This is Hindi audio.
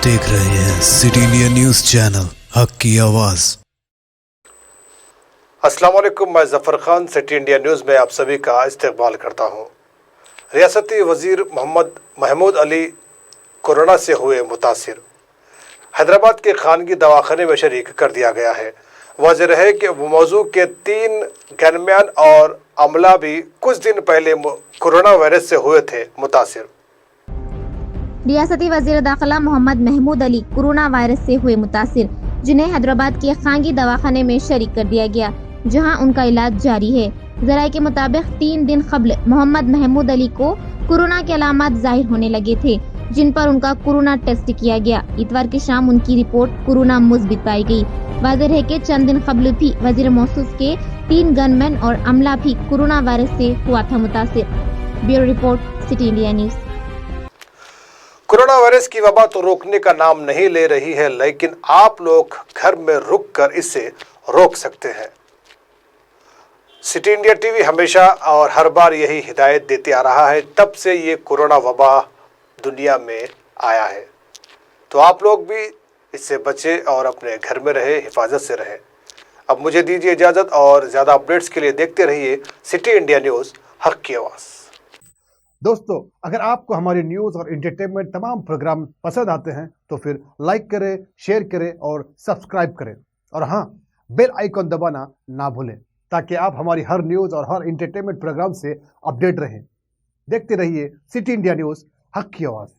देख रहे हैं सिटी इंडिया न्यूज़ चैनल हक की आवाज़। अस्सलाम वालेकुम, मैं Zafar Khan city India news में आप सभी का इस्तकबाल करता हूँ। रियासती वज़ीर मोहम्मद महमूद अली कोरोना से हुए मुतासिर, हैदराबाद के खानगी दवाखाने में शरीक कर दिया गया है। वाज़ेह रहे कि वो मौजू के 3 गनमैन और अमला भी कुछ दिन पहले कोरोना वायरस से हुए थे मुतासिर। रियासती वज़ीर दाखिला मोहम्मद महमूद अली कोरोना वायरस से हुए मुतासिर, जिन्हें हैदराबाद के खानगी दवाखाने में शरीक कर दिया गया, जहां उनका इलाज जारी है। जराये के मुताबिक 3 दिन कबल मोहम्मद महमूद अली को कोरोना के अलामत जाहिर होने लगे थे, जिन पर उनका कोरोना टेस्ट किया गया। इतवार की शाम उनकी रिपोर्ट कोरोना मुस्बित पाई गई। वाज़ेह है कि चंद दिन कबल भी वज़ीर मौसूस के 3 गनमैन और अमला भी कोरोना वायरस से हुआ था मुतासिर। Bureau report, city India news. Corona virus की वबा तो रोकने का नाम नहीं ले रही है, लेकिन आप लोग घर में रुककर इसे रोक सकते हैं। सिटी इंडिया टीवी हमेशा और हर बार यही हिदायत देते आ रहा है, तब से ये कोरोना वबा दुनिया में आया है। तो आप लोग भी इससे बचे और अपने घर में रहे, हिफाजत से रहे। अब मुझे दीजिए इजाज़त और ज़्यादा अपडेट्स के लिए देखते रहिए सिटी इंडिया न्यूज़, हक की आवाज़। दोस्तों, अगर आपको हमारी न्यूज़ और एंटरटेनमेंट तमाम प्रोग्राम पसंद आते हैं तो फिर लाइक करें, शेयर करें और सब्सक्राइब करें। और हाँ, बेल आइकॉन दबाना ना भूलें, ताकि आप हमारी हर न्यूज़ और हर एंटरटेनमेंट प्रोग्राम से अपडेट रहें। देखते रहिए सिटी इंडिया न्यूज़, हक की आवाज़।